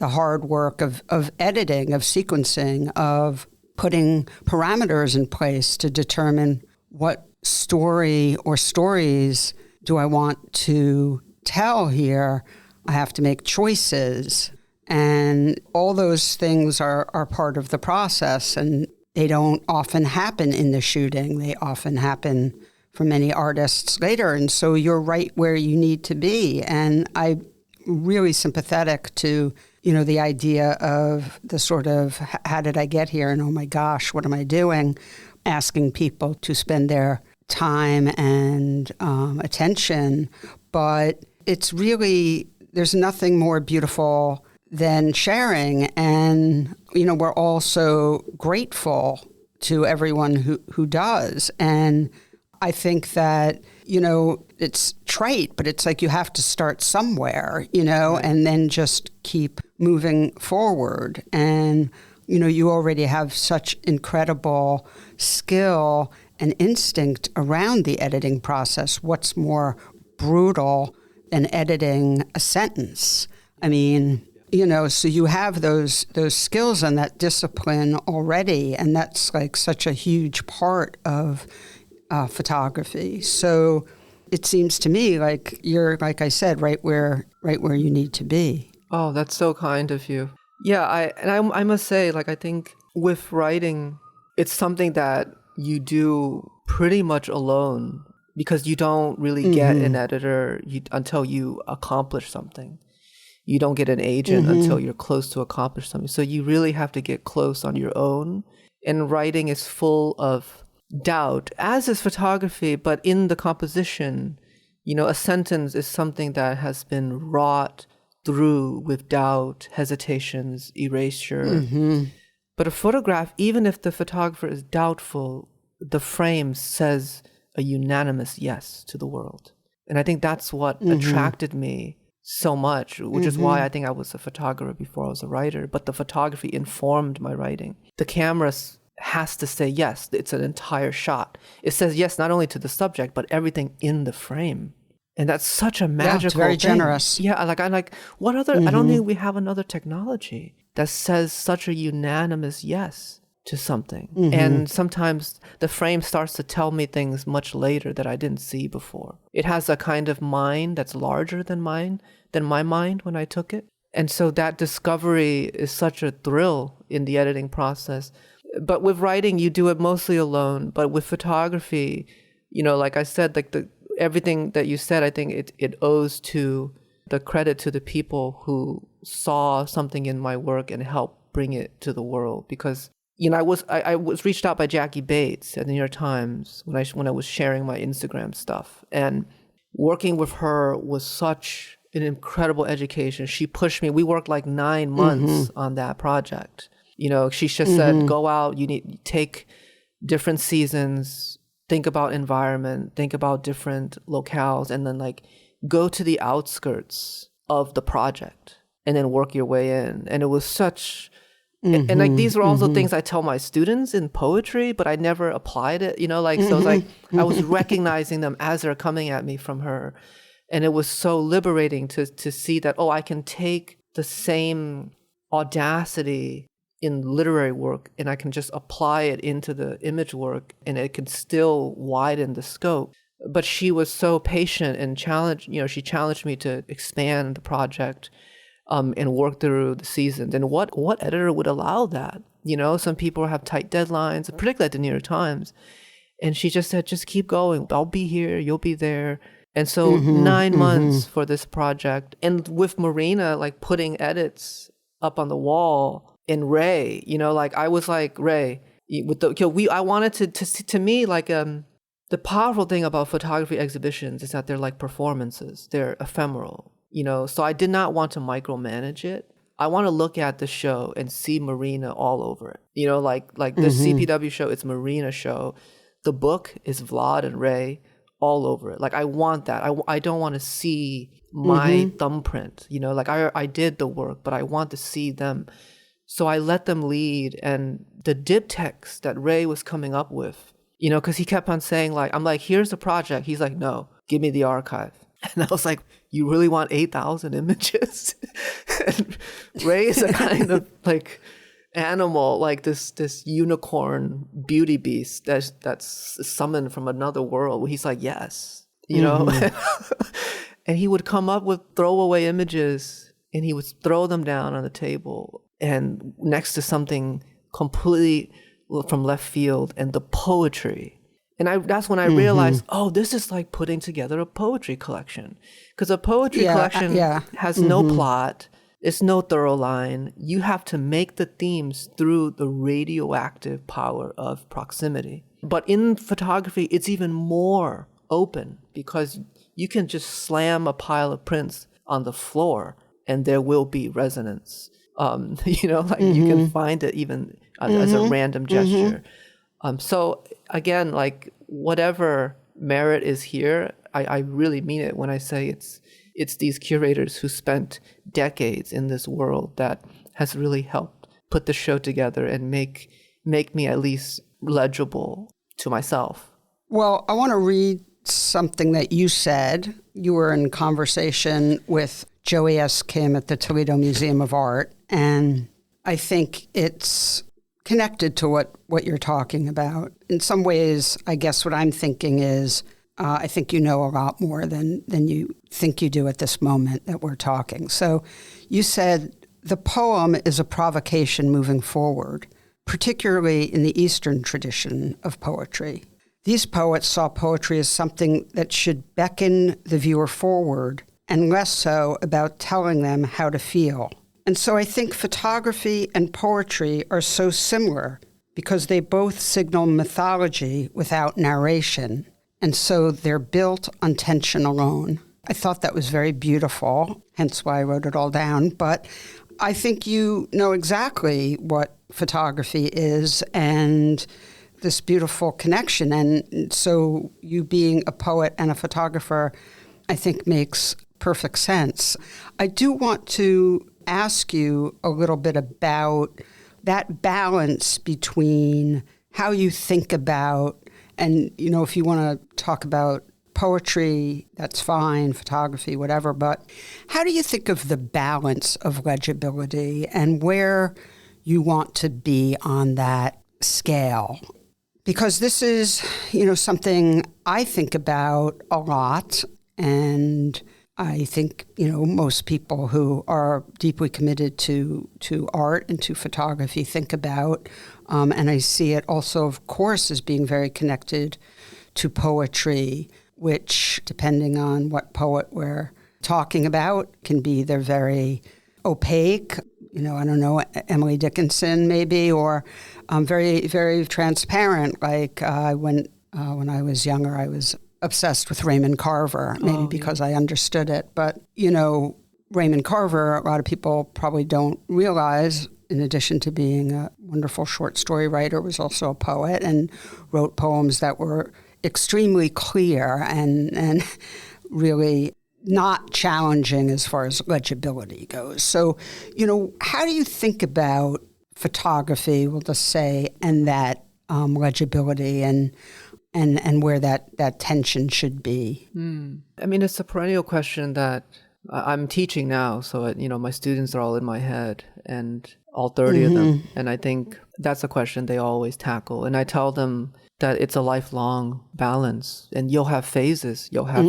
hard work of editing, of sequencing, of putting parameters in place to determine what story or stories do I want to tell here. I have to make choices. And all those things are part of the process, and they don't often happen in the shooting. They often happen for many artists later. And so you're right where you need to be. And I'm really sympathetic to, the idea of the sort of, how did I get here? And oh my gosh, what am I doing? Asking people to spend their time and attention. But it's really, there's nothing more beautiful than sharing. And, we're all so grateful to everyone who does. And I think that, it's trite, but it's like you have to start somewhere, and then just keep moving forward. And, you already have such incredible skill and instinct around the editing process. What's more brutal than editing a sentence? I mean, so you have those skills and that discipline already, and that's like such a huge part of photography. So it seems to me like you're, like I said, right where you need to be. Oh, that's so kind of you. Yeah, I must say, like, I think with writing, it's something that you do pretty much alone, because you don't really get an editor until you accomplish something. You don't get an agent until you're close to accomplish something. So you really have to get close on your own. And writing is full of doubt, as is photography, but in the composition, a sentence is something that has been wrought through with doubt, hesitations, erasure. But a photograph, even if the photographer is doubtful, the frame says a unanimous yes to the world. And I think that's what attracted me so much, which is why I think I was a photographer before I was a writer. But the photography informed my writing. The camera has to say yes. It's an entire shot. It says yes not only to the subject, but everything in the frame. And that's such a magical it's very thing. Generous. Yeah, I'm like, what other, I don't think we have another technology that says such a unanimous yes to something. And sometimes the frame starts to tell me things much later that I didn't see before. It has a kind of mind that's larger than my mind when I took it. And so that discovery is such a thrill in the editing process. But with writing, you do it mostly alone. But with photography, like I said, like everything that you said, I think it owes to the credit to the people who saw something in my work and helped bring it to the world. Because I was reached out by Jackie Bates at the New York Times when I was sharing my Instagram stuff, and working with her was such an incredible education. She pushed me. We worked like 9 months on that project. She just said, go out. You need take different seasons. Think about environment, think about different locales, and then like go to the outskirts of the project and then work your way in. And it was such, and like these were also things I tell my students in poetry, but I never applied it, so it's like I was recognizing them as they're coming at me from her. And it was so liberating to see that, I can take the same audacity in literary work, and I can just apply it into the image work, and it can still widen the scope. But she was so patient and she challenged me to expand the project and work through the seasons. And what editor would allow that? Some people have tight deadlines, particularly at the New York Times. And she just said, just keep going. I'll be here, you'll be there. And so 9 months for this project. And with Marina, like putting edits up on the wall, and Ray, I was like, Ray, I wanted to me, like, the powerful thing about photography exhibitions is that they're like performances. They're ephemeral, so I did not want to micromanage it. I want to look at the show and see Marina all over it. Like the CPW show, it's Marina show. The book is Vlad and Ray all over it. Like, I want that. I don't want to see my thumbprint, like I did the work, but I want to see them. So I let them lead, and the diptychs that Ray was coming up with, because he kept on saying, like, I'm like, here's the project. He's like, no, give me the archive. And I was like, you really want 8,000 images? And Ray is a kind of like animal, like this unicorn beauty beast that's summoned from another world. He's like, yes, and he would come up with throwaway images, and he would throw them down on the table and next to something completely from left field, and the poetry. And that's when I realized, this is like putting together a poetry collection. Because a poetry collection has no plot, it's no thorough line. You have to make the themes through the radioactive power of proximity. But in photography, it's even more open, because you can just slam a pile of prints on the floor and there will be resonance. You can find it even as a random gesture. So again, like whatever merit is here, I really mean it when I say it's these curators who spent decades in this world that has really helped put the show together and make me at least legible to myself. Well, I want to read something that you said. You were in conversation with Joey S. Kim at the Toledo Museum of Art, and I think it's connected to what you're talking about. In some ways, I guess what I'm thinking is I think you know a lot more than you think you do at this moment that we're talking. So you said the poem is a provocation moving forward, particularly in the Eastern tradition of poetry. These poets saw poetry as something that should beckon the viewer forward and less so about telling them how to feel. And so I think photography and poetry are so similar because they both signal mythology without narration. And so they're built on tension alone. I thought that was very beautiful, hence why I wrote it all down. But I think you know exactly what photography is and this beautiful connection. And so you being a poet and a photographer, I think makes perfect sense. I do want to ask you a little bit about that balance between how you think about, and, you know, if you want to talk about poetry, that's fine, photography, whatever, but how do you think of the balance of legibility and where you want to be on that scale? Because this is, you know, something I think about a lot, and I think, you know, most people who are deeply committed to art and to photography think about, and I see it also, of course, as being very connected to poetry, which, depending on what poet we're talking about, can be either very opaque, you know, I don't know, Emily Dickinson maybe, or very, very transparent. Like when I was younger, I was obsessed with Raymond Carver, maybe because I understood it. But, you know, Raymond Carver, a lot of people probably don't realize, in addition to being a wonderful short story writer, was also a poet and wrote poems that were extremely clear and really not challenging as far as legibility goes. So, you know, how do you think about photography, we'll just say, and that legibility and where that tension should be? I mean, it's a perennial question that I'm teaching now. So, you know, my students are all in my head, and all 30 of them. And I think that's a question they always tackle. And I tell them that it's a lifelong balance, and you'll have phases. You'll have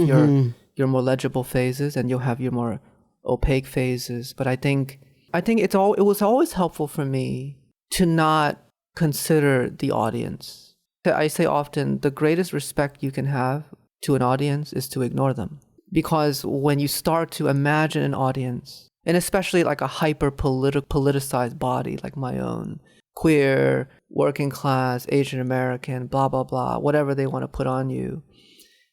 your more legible phases, and you'll have your more opaque phases. But I think it was always helpful for me to not consider the audience. I say often, the greatest respect you can have to an audience is to ignore them. Because when you start to imagine an audience, and especially like a politicized body like my own, queer, working class, Asian American, blah, blah, blah, whatever they want to put on you,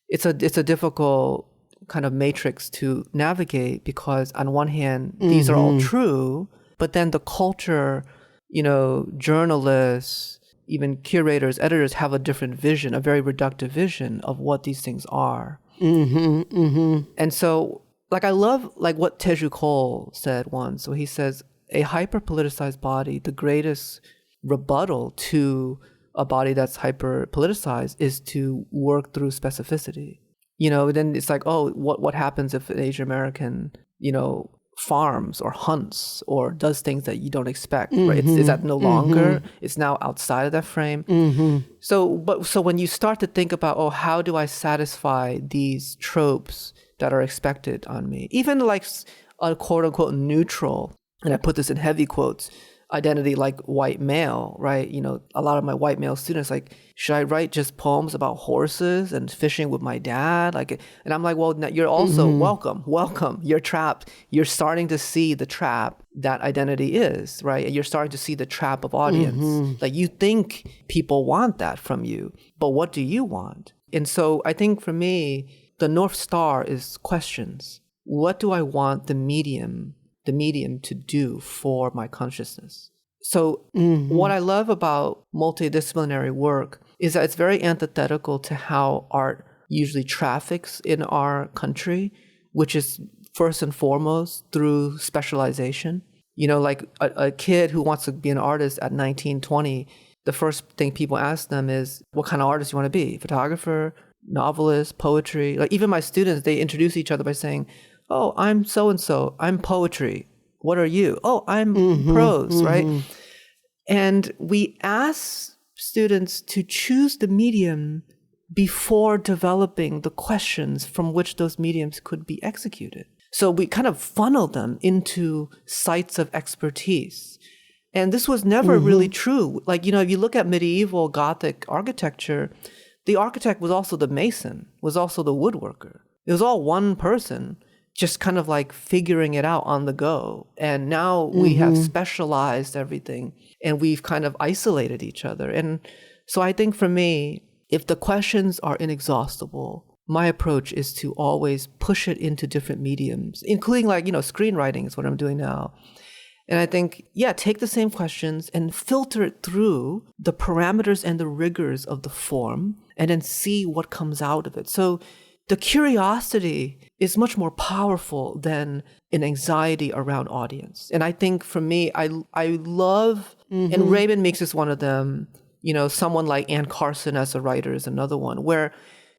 it's a difficult kind of matrix to navigate, because on one hand, these are all true, but then the culture, you know, journalists, even curators, editors have a different vision, a very reductive vision of what these things are. And so, like, I love like what Teju Cole said once. So he says, a hyper-politicized body, the greatest rebuttal to a body that's hyper-politicized is to work through specificity. You know, then it's like, oh, what happens if an Asian American, you know, farms or hunts or does things that you don't expect, right? Is that no longer? It's now outside of that frame. So when you start to think about, oh, how do I satisfy these tropes that are expected on me? Even like a quote unquote neutral, and I put this in heavy quotes, identity like white male, right? You know, a lot of my white male students like, should I write just poems about horses and fishing with my dad? Like, and I'm like, well, you're also welcome. You're trapped. You're starting to see the trap that identity is, right? And you're starting to see the trap of audience. Like, you think people want that from you, but what do you want? And so I think for me, the North Star is questions. What do I want the medium to do for my consciousness? So what I love about multidisciplinary work is that it's very antithetical to how art usually traffics in our country, which is first and foremost through specialization. You know, like a kid who wants to be an artist at 19, 20, the first thing people ask them is, what kind of artist do you want to be? Photographer, novelist, poetry? Like, even my students, they introduce each other by saying, oh, I'm so-and-so, I'm poetry. What are you? Oh, I'm prose, right? And we ask students to choose the medium before developing the questions from which those mediums could be executed. So we kind of funneled them into sites of expertise. And this was never really true. Like, you know, if you look at medieval Gothic architecture, the architect was also the mason, was also the woodworker. It was all one person, just kind of like figuring it out on the go. And now we have specialized everything and we've kind of isolated each other. And so I think for me, if the questions are inexhaustible, my approach is to always push it into different mediums, including like, you know, screenwriting is what I'm doing now. And I think, yeah, take the same questions and filter it through the parameters and the rigors of the form and then see what comes out of it. So the curiosity is much more powerful than an anxiety around audience. And I think for me, I love, and Raymond Meeks is one of them, you know, someone like Ann Carson as a writer is another one, where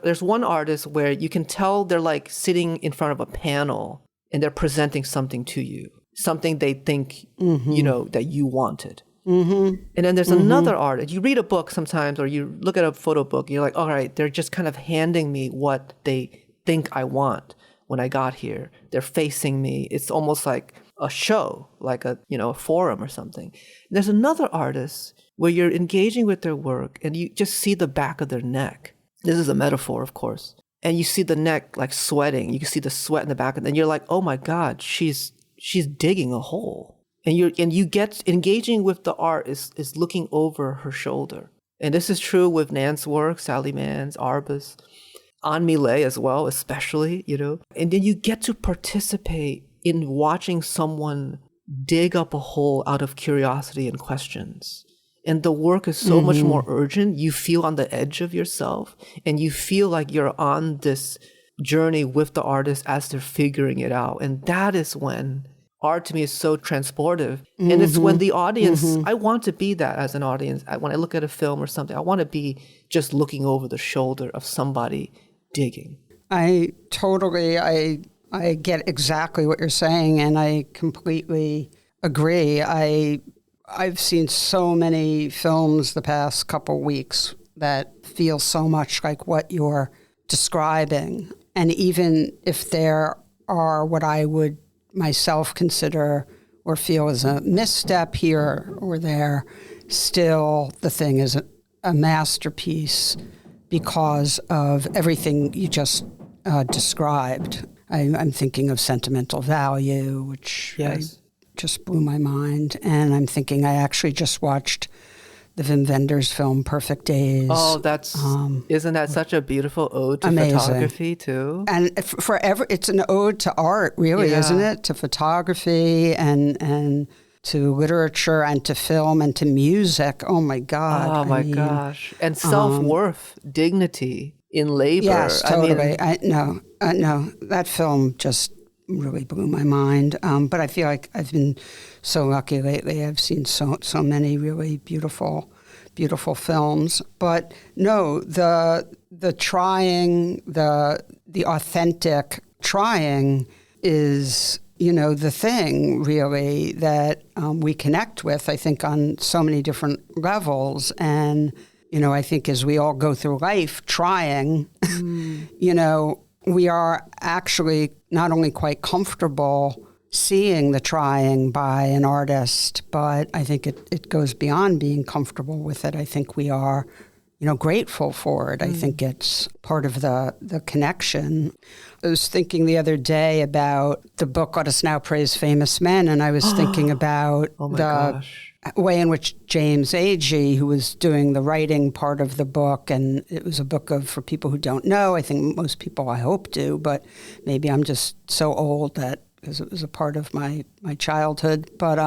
there's one artist where you can tell they're like sitting in front of a panel and they're presenting something to you. Something they think, you know, that you wanted. And then there's another artist. You read a book sometimes, or you look at a photo book, and you're like, all right, they're just kind of handing me what they think I want when I got here. They're facing me. It's almost like a show, like a, you know, a forum or something. And there's another artist where you're engaging with their work and you just see the back of their neck. This is a metaphor, of course. And you see the neck like sweating. You can see the sweat in the back. And then you're like, oh my God, she's digging a hole. And you get engaging with the art is looking over her shoulder. And this is true with Nan's work, Sally Mann's, Arbus, Anne Millet as well, especially, you know. And then you get to participate in watching someone dig up a hole out of curiosity and questions. And the work is so much more urgent. You feel on the edge of yourself and you feel like you're on this journey with the artist as they're figuring it out. And that is when art to me is so transportive. And it's when the audience, I want to be that as an audience. When I look at a film or something, I want to be just looking over the shoulder of somebody digging. I get exactly what you're saying, and I completely agree. I've seen so many films the past couple weeks that feel so much like what you're describing. And even if there are what I would myself consider or feel as a misstep here or there, still the thing is a masterpiece because of everything you just described. I'm thinking of Sentimental Value, which just blew my mind. And I'm thinking I actually just watched the Wim Wenders film Perfect Days. Oh, isn't that such a beautiful ode to amazing. Photography too? And it's an ode to art, really, isn't it? To photography and to literature and to film and to music. Oh my God! Oh my gosh! And self-worth, dignity in labor. Yes, totally. No, that film just really blew my mind. But I feel like I've been so lucky lately. I've seen so many really beautiful films. But no, the trying, the authentic trying is, you know, the thing really that we connect with, I think, on so many different levels. And, you know, I think as we all go through life trying, you know, we are actually not only quite comfortable seeing the trying by an artist, but I think it goes beyond being comfortable with it. I think we are, you know, grateful for it. I think it's part of the connection. I was thinking the other day about the book Let Us Now Praise Famous Men, and I was thinking about way in which James Agee, who was doing the writing part of the book, and it was a book for people who don't know, I think most people I hope do, but maybe I'm just so old that because it was a part of my childhood. But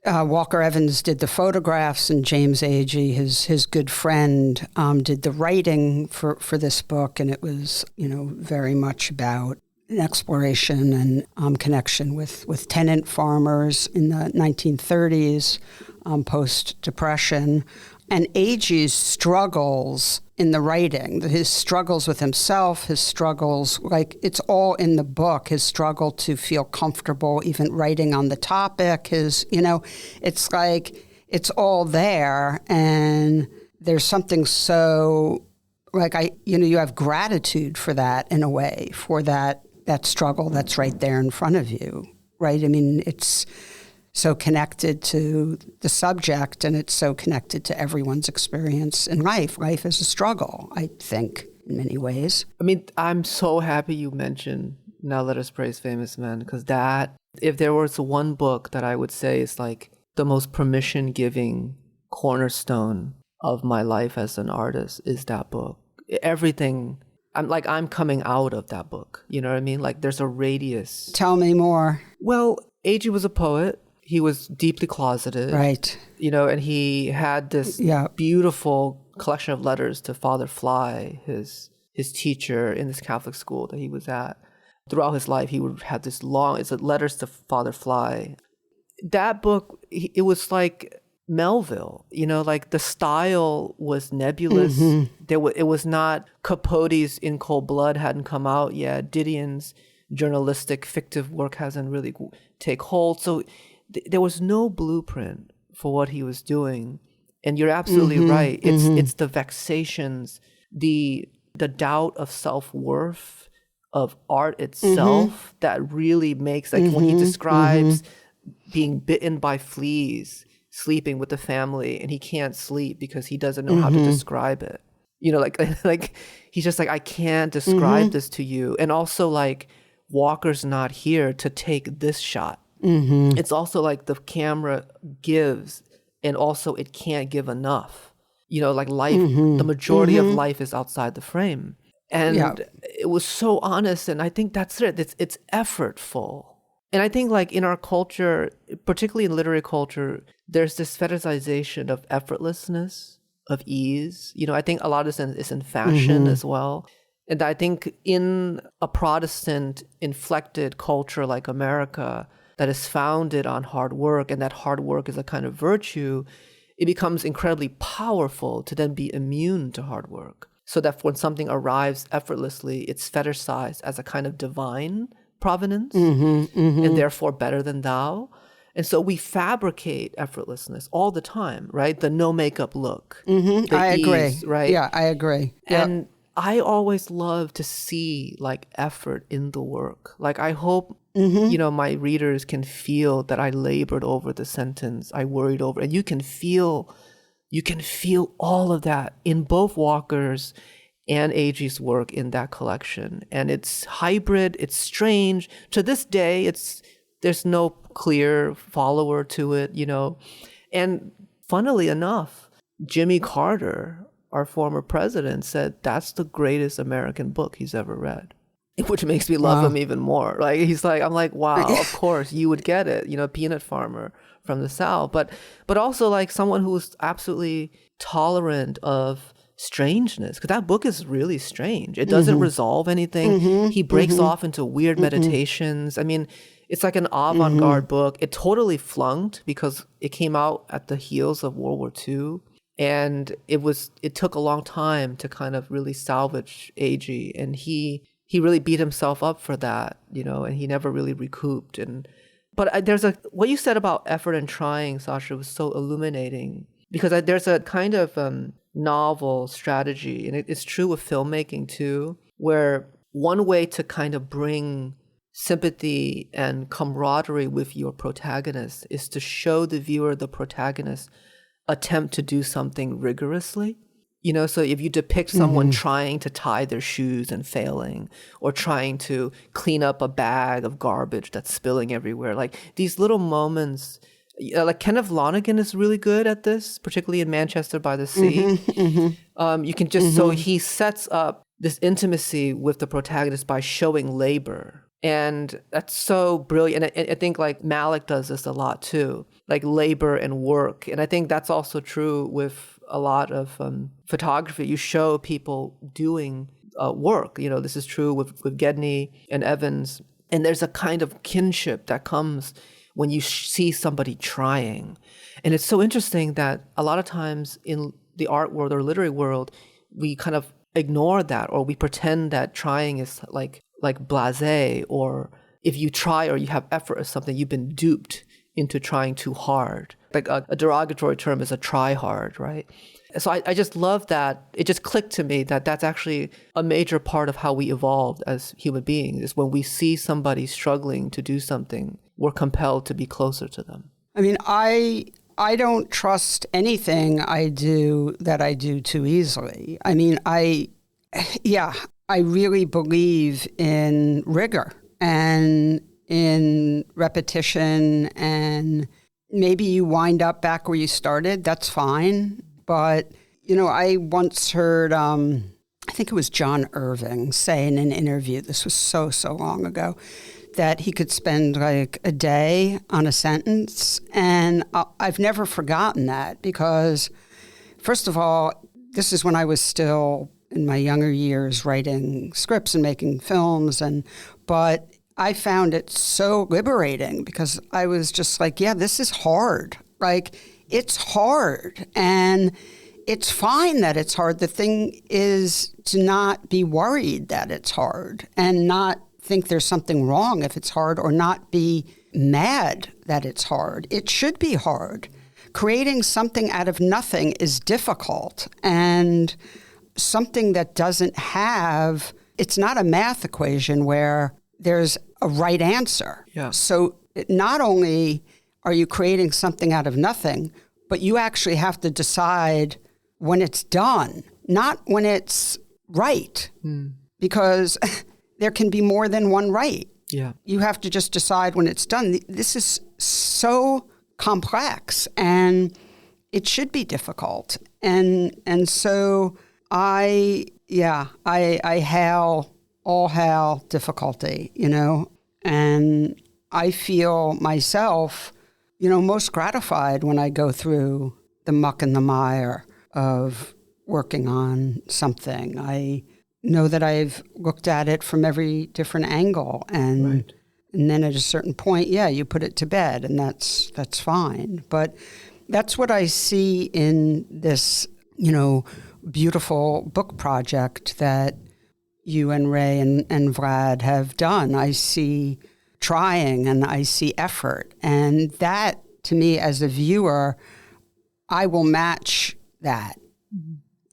Walker Evans did the photographs, and James Agee, his good friend, did the writing for this book, and it was, you know, very much about an exploration and connection with tenant farmers in the 1930s, post-Depression. And Agee's struggles in the writing, his struggles with himself, his struggles, like it's all in the book, his struggle to feel comfortable even writing on the topic, you know, it's like it's all there. And there's something so you have gratitude for that in a way, for that struggle that's right there in front of you, right? I mean, it's so connected to the subject, and it's so connected to everyone's experience in life. Life is a struggle, I think, in many ways. I mean, I'm so happy you mentioned Now Let Us Praise Famous Men, because if there was one book that I would say is like the most permission-giving cornerstone of my life as an artist, is that book. Everything, I'm coming out of that book. You know what I mean? Like there's a radius. Tell me more. Well, A.G. was a poet. He was deeply closeted. Right. And he had this beautiful collection of letters to Father Fly, his teacher in this Catholic school that he was at. Throughout his life, he would have this it's letters to Father Fly. That book, it was like Melville, like the style was nebulous. Mm-hmm. It was not Capote's In Cold Blood hadn't come out yet. Didion's journalistic fictive work hasn't really take hold. So there was no blueprint for what he was doing. And you're absolutely right. It's the vexations, the doubt of self-worth of art itself that really makes, like when he describes being bitten by fleas, sleeping with the family, and he can't sleep because he doesn't know how to describe it. Like he's just like, I can't describe this to you. And also like, Walker's not here to take this shot. It's also like the camera gives, and also it can't give enough. Like life, the majority of life is outside the frame. And it was so honest, and I think that's it. It's effortful. And I think like in our culture, particularly in literary culture, there's this fetishization of effortlessness, of ease. I think a lot of this is in fashion as well. And I think in a Protestant inflected culture like America that is founded on hard work, and that hard work is a kind of virtue, it becomes incredibly powerful to then be immune to hard work. So that when something arrives effortlessly, it's fetishized as a kind of divine provenance, and therefore better than thou. And so we fabricate effortlessness all the time, right? The no makeup look. I agree. Ease, right? Yeah, I agree. And I always love to see like effort in the work. Like I hope, my readers can feel that I labored over the sentence, I worried over, and you can feel all of that in both Walker's and A.G.'s work in that collection. And it's hybrid, it's strange. To this day, there's no clear follower to it, And funnily enough, Jimmy Carter, our former president, said that's the greatest American book he's ever read, which makes me love him even more. Like I'm like, wow, of course you would get it, peanut farmer from the South, but also like someone who's absolutely tolerant of strangeness, because that book is really strange. It doesn't resolve anything. He breaks off into weird meditations. I mean, it's like an avant-garde book. It totally flunked because it came out at the heels of World War II. And it took a long time to kind of really salvage A.G. And he really beat himself up for that, and he never really recouped. But there's what you said about effort and trying, Sasha, was so illuminating, because there's a kind of novel strategy, and it's true with filmmaking too, where one way to kind of bring sympathy and camaraderie with your protagonist is to show the viewer the protagonist attempt to do something rigorously. So if you depict someone trying to tie their shoes and failing, or trying to clean up a bag of garbage that's spilling everywhere, like these little moments, like Kenneth Lonergan is really good at this, particularly in Manchester by the Sea. You can just, so he sets up this intimacy with the protagonist by showing labor. And that's so brilliant. And I think like Malick does this a lot too, like labor and work. And I think that's also true with a lot of photography. You show people doing work. This is true with Gedney and Evans. And there's a kind of kinship that comes when you see somebody trying. And it's so interesting that a lot of times in the art world or literary world, we kind of ignore that, or we pretend that trying is like blasé, or if you try or you have effort or something, you've been duped into trying too hard. Like a derogatory term is a try hard, right? So I just love that. It just clicked to me that that's actually a major part of how we evolved as human beings, is when we see somebody struggling to do something, we're compelled to be closer to them. I mean, I don't trust anything I do too easily. I mean, I really believe in rigor and in repetition, and maybe you wind up back where you started. That's fine. But, I once heard, I think it was John Irving say in an interview, this was so long ago, that he could spend like a day on a sentence. And I've never forgotten that because, first of all, this is when I was still in my younger years writing scripts and making films. But I found it so liberating because I was just like, yeah, this is hard. Like, it's hard, and it's fine that it's hard. The thing is to not be worried that it's hard and not think there's something wrong if it's hard, or not be mad that it's hard. It should be hard. Creating something out of nothing is difficult, and something that doesn't have, it's not a math equation where there's a right answer. Yeah. So not only are you creating something out of nothing, but you actually have to decide when it's done, not when it's right, because there can be more than one right. Yeah. You have to just decide when it's done. This is so complex, and it should be difficult. And so I hail difficulty, and I feel myself, most gratified when I go through the muck and the mire of working on something. I know that I've looked at it from every different angle, and then at a certain point, you put it to bed, and that's fine. But that's what I see in this, beautiful book project that you and Ray and Vlad have done. I see trying, and I see effort. And that, to me, as a viewer, I will match that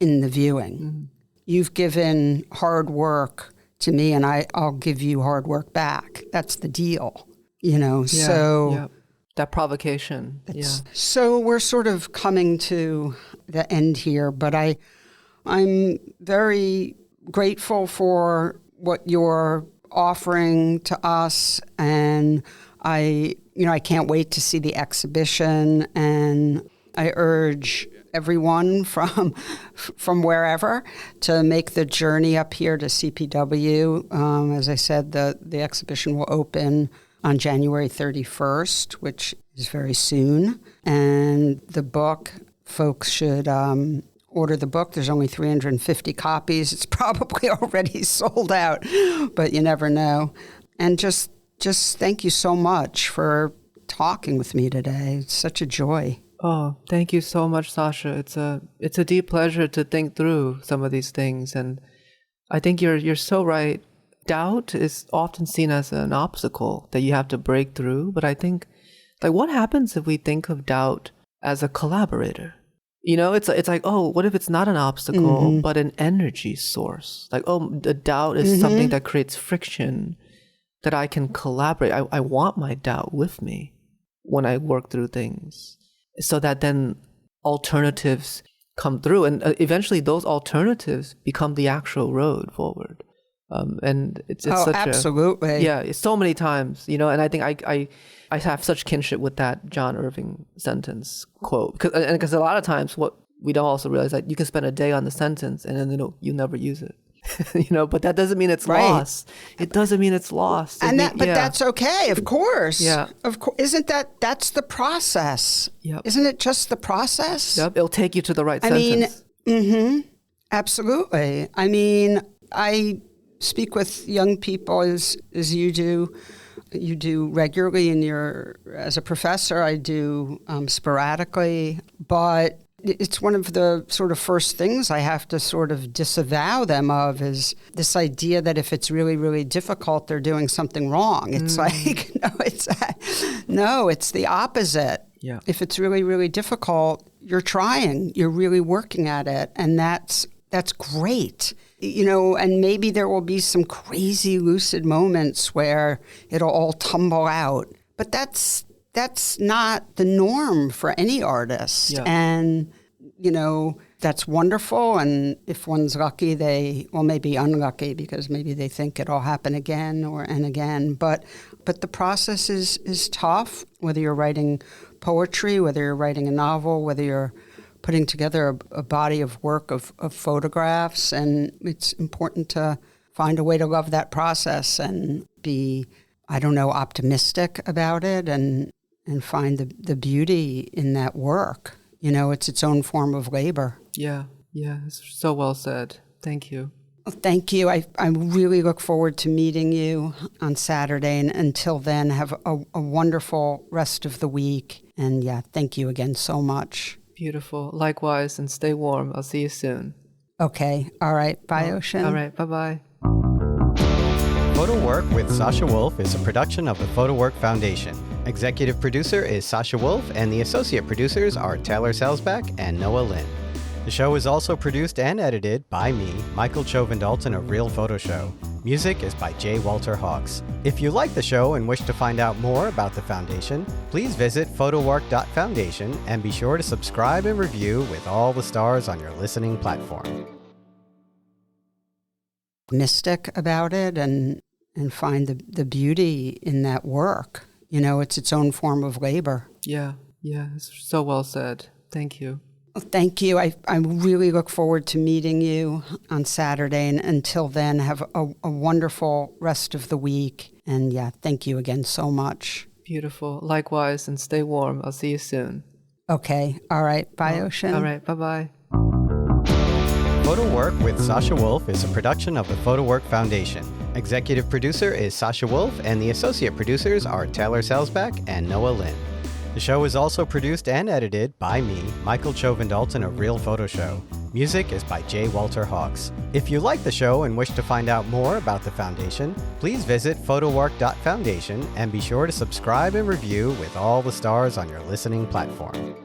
in the viewing. You've given hard work to me, and I'll give you hard work back. That's the deal, so... That provocation. So we're sort of coming to the end here, but I'm very grateful for what you're offering to us, and I can't wait to see the exhibition, and I urge everyone from wherever to make the journey up here to CPW. As I said, the exhibition will open on January 31st, which is very soon. And the book, folks should order the book. There's only 350 copies. It's probably already sold out, but you never know. And just thank you so much for talking with me today. It's such a joy. Oh, thank you so much, Sasha. It's a deep pleasure to think through some of these things. And I think you're so right. Doubt is often seen as an obstacle that you have to break through. But I think, what happens if we think of doubt as a collaborator? It's like, oh, what if it's not an obstacle, but an energy source? Like, oh, the doubt is something that creates friction that I can collaborate. I want my doubt with me when I work through things, so that then alternatives come through. And eventually those alternatives become the actual road forward. And it's such absolutely. It's so many times, and I think I have such kinship with that John Irving sentence quote, because a lot of times what we don't also realize that you can spend a day on the sentence and then you never use it, but that doesn't mean it's lost. It doesn't mean it's lost. But that's okay, of course. Yeah. Of course. Isn't that's the process? Yep. Isn't it just the process? Yep. It'll take you to the right sentence. Absolutely. I mean, I speak with young people as you do. You do regularly as a professor. I do sporadically, but it's one of the sort of first things I have to sort of disavow them of is this idea that if it's really, really difficult, they're doing something wrong. It's like, it's the opposite. Yeah. If it's really, really difficult, you're trying, you're really working at it. And that's great. And maybe there will be some crazy lucid moments where it'll all tumble out. But that's not the norm for any artist. Yeah. And, that's wonderful. And if one's lucky, maybe unlucky because maybe they think it'll happen again and again. But the process is tough, whether you're writing poetry, whether you're writing a novel, whether you're putting together a body of work of photographs. And it's important to find a way to love that process and be, optimistic about it and find the beauty in that work. It's its own form of labor. Yeah, it's so well said. Thank you. Well, thank you. I really look forward to meeting you on Saturday. And until then, have a wonderful rest of the week. And thank you again so much. Beautiful. Likewise, and stay warm. I'll see you soon. Okay. All right. Bye, Ocean. All right. Bye-bye. PhotoWork with Sasha Wolf is a production of the PhotoWork Foundation. Executive producer is Sasha Wolf, and the associate producers are Taylor Salzback and Noah Lynn. The show is also produced and edited by me, Michael Chauvin-Dalton of Real Photo Show. Music is by J. Walter Hawks. If you like the show and wish to find out more about the Foundation, please visit photowork.foundation and be sure to subscribe and review with all the stars on your listening platform. Mystic about it and find the beauty in that work. It's its own form of labor. Yeah, it's so well said. Thank you. Well, thank you. I really look forward to meeting you on Saturday. And until then, have a wonderful rest of the week. And thank you again so much. Beautiful. Likewise, and stay warm. I'll see you soon. Okay. All right. Bye, Ocean. All right. Bye-bye. PhotoWork with Sasha Wolf is a production of the PhotoWork Foundation. Executive producer is Sasha Wolf, and the associate producers are Taylor Salzback and Noah Lynn. The show is also produced and edited by me, Michael Chauvin-Dalton of Real Photo Show. Music is by J. Walter Hawks. If you like the show and wish to find out more about the Foundation, please visit photowork.foundation and be sure to subscribe and review with all the stars on your listening platform.